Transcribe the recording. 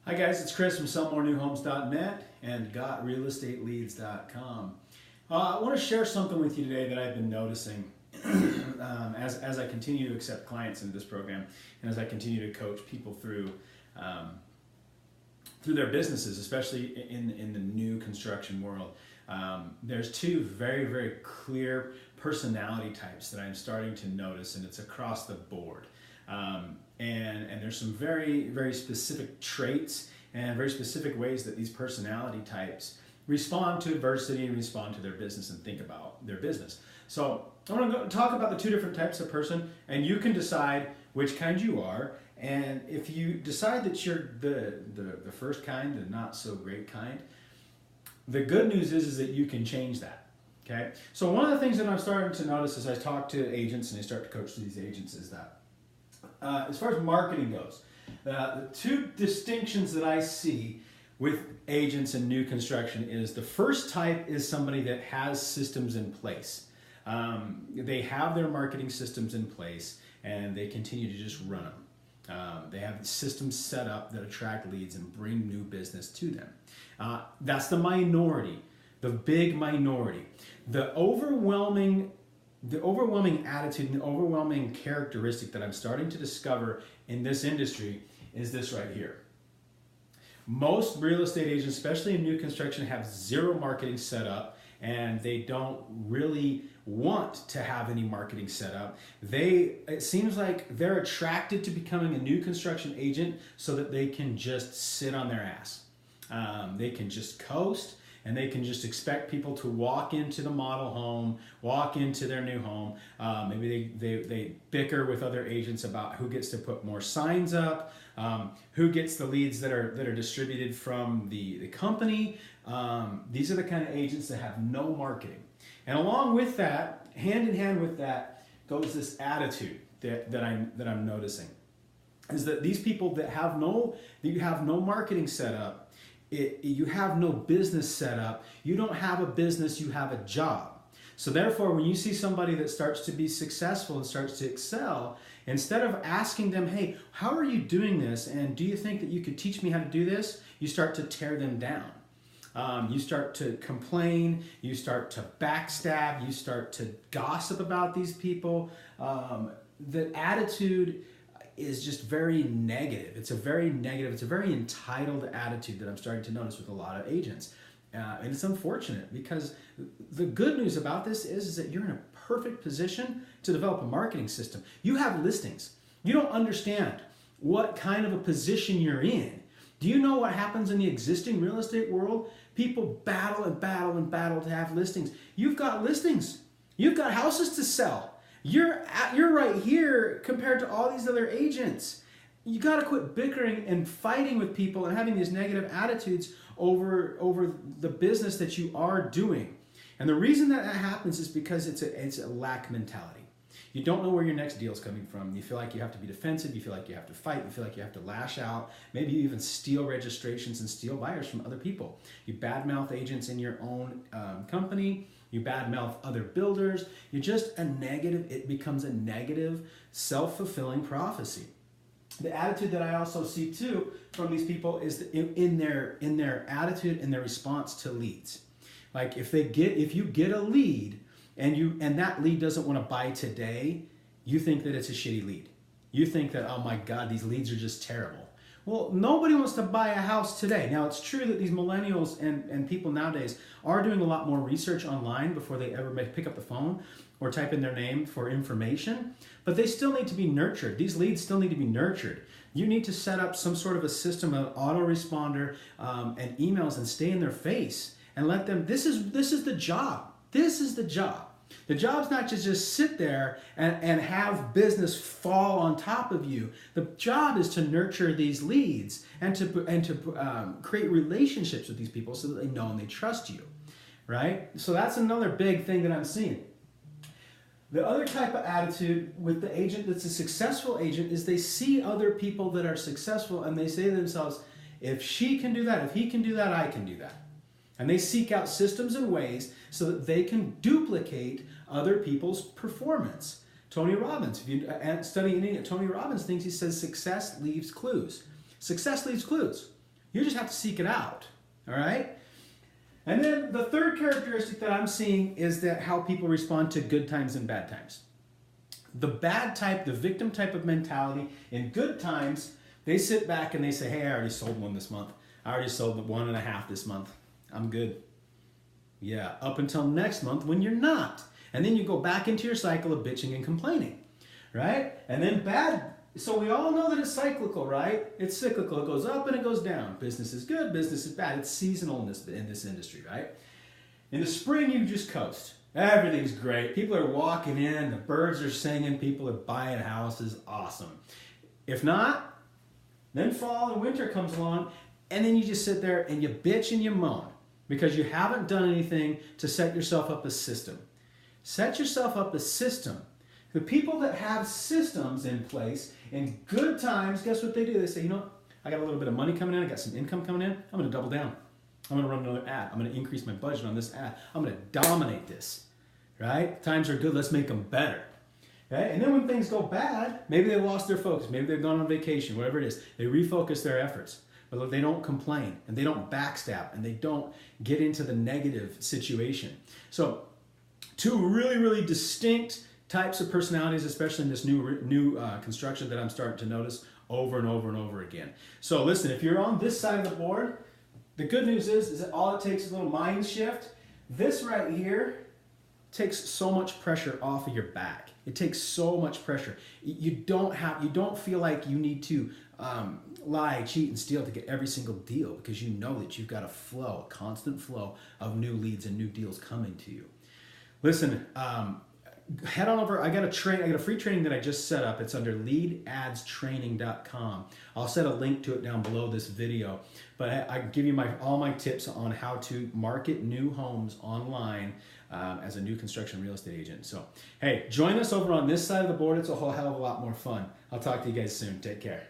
Hi guys, it's Chris from sellmorenewhomes.net and gotrealestateleads.com. I want to share something with you today that I've been noticing as I continue to accept clients into this program and as I continue to coach people through their businesses, especially in the new construction world. There's two very, very clear personality types that I'm starting to notice, and it's across the board. And there's some very, very specific traits and very specific ways that these personality types respond to adversity and respond to their business and think about their business. So I want to talk about the two different types of person, and you can decide which kind you are. And if you decide that you're the first kind, the not so great kind, the good news is that you can change that. Okay. So one of the things that I'm starting to notice as I talk to agents and I start to coach these agents is that as far as marketing goes, the two distinctions that I see with agents in new construction is the first type is somebody that has systems in place. They have their marketing systems in place and they continue to just run them. They have systems set up that attract leads and bring new business to them. That's the minority, the big minority. The overwhelming attitude and the overwhelming characteristic that I'm starting to discover in this industry is this right here. Most real estate agents, especially in new construction, have zero marketing set up, and they don't really want to have any marketing set up. It seems like they're attracted to becoming a new construction agent so that they can just sit on their ass. They can just coast, and they can just expect people to walk into the model home, walk into their new home. Maybe they bicker with other agents about who gets to put more signs up, who gets the leads that are distributed from the company. These are the kind of agents that have no marketing. And along with that, hand in hand with that, goes this attitude that I'm noticing, is that these people that you have no marketing set up, you have no business set up, you don't have a business, you have a job. So therefore, when you see somebody that starts to be successful and starts to excel, instead of asking them, hey, how are you doing this? And do you think that you could teach me how to do this? You start to tear them down. You start to complain, you start to backstab, you start to gossip about these people. The attitude is just very negative. It's a very entitled attitude that I'm starting to notice with a lot of agents. And it's unfortunate because the good news about this is that you're in a perfect position to develop a marketing system. You have listings. You don't understand what kind of a position you're in. Do you know what happens in the existing real estate world? People battle and battle and battle to have listings. You've got listings. You've got houses to sell. You're right here compared to all these other agents. You got to quit bickering and fighting with people and having these negative attitudes over the business that you are doing. And the reason that happens is because it's a lack mentality. You don't know where your next deal is coming from. You feel like you have to be defensive. You feel like you have to fight. You feel like you have to lash out. Maybe you even steal registrations and steal buyers from other people. You badmouth agents in your own company. You badmouth other builders. You're just it becomes a negative, self-fulfilling prophecy. The attitude that I also see too from these people is in their attitude and their response to leads. Like if you get a lead and that lead doesn't want to buy today, you think that it's a shitty lead. You think that, oh my God, these leads are just terrible. Well, nobody wants to buy a house today. Now, it's true that these millennials and people nowadays are doing a lot more research online before they ever pick up the phone or type in their name for information, but they still need to be nurtured. These leads still need to be nurtured. You need to set up some sort of a system of autoresponder and emails and stay in their face and let them, this is the job. This is the job. The job's not to just sit there and have business fall on top of you. The job is to nurture these leads and to create relationships with these people so that they know and they trust you, right? So that's another big thing that I'm seeing. The other type of attitude with the agent that's a successful agent is they see other people that are successful and they say to themselves, if she can do that, if he can do that, I can do that. And they seek out systems and ways so that they can duplicate other people's performance. Tony Robbins, if you study any of Tony Robbins things, he says success leaves clues. Success leaves clues. You just have to seek it out. All right? And then the third characteristic that I'm seeing is that how people respond to good times and bad times. The bad type, the victim type of mentality, in good times, they sit back and they say, hey, I already sold one this month. I already sold 1.5 this month. I'm good. Yeah, up until next month when you're not. And then you go back into your cycle of bitching and complaining, right? And then bad, so we all know that it's cyclical, right? It's cyclical. It goes up and it goes down. Business is good, business is bad. It's seasonal in this industry, right? In the spring, you just coast. Everything's great. People are walking in, the birds are singing, people are buying houses. Awesome. If not, then fall and winter comes along, and then you just sit there and you bitch and you moan because you haven't done anything to set yourself up a system. Set yourself up a system. The people that have systems in place in good times, guess what they do? They say, you know, I got a little bit of money coming in, I got some income coming in, I'm going to double down. I'm going to run another ad. I'm going to increase my budget on this ad. I'm going to dominate this, right? Times are good, let's make them better. Okay? And then when things go bad, maybe they lost their focus, maybe they've gone on vacation, whatever it is, they refocus their efforts. But they don't complain, and they don't backstab, and they don't get into the negative situation. So two really, really distinct types of personalities, especially in this new construction that I'm starting to notice over and over and over again. So listen, if you're on this side of the board, the good news is that all it takes is a little mind shift. This right here takes so much pressure off of your back. It takes so much pressure. You don't feel like you need to lie, cheat, and steal to get every single deal because you know that you've got a constant flow of new leads and new deals coming to you. Listen, head on over. I got a free training that I just set up. It's under leadadstraining.com. I'll set a link to it down below this video. But I give you all my tips on how to market new homes online as a new construction real estate agent. So, hey, join us over on this side of the board. It's a whole hell of a lot more fun. I'll talk to you guys soon. Take care.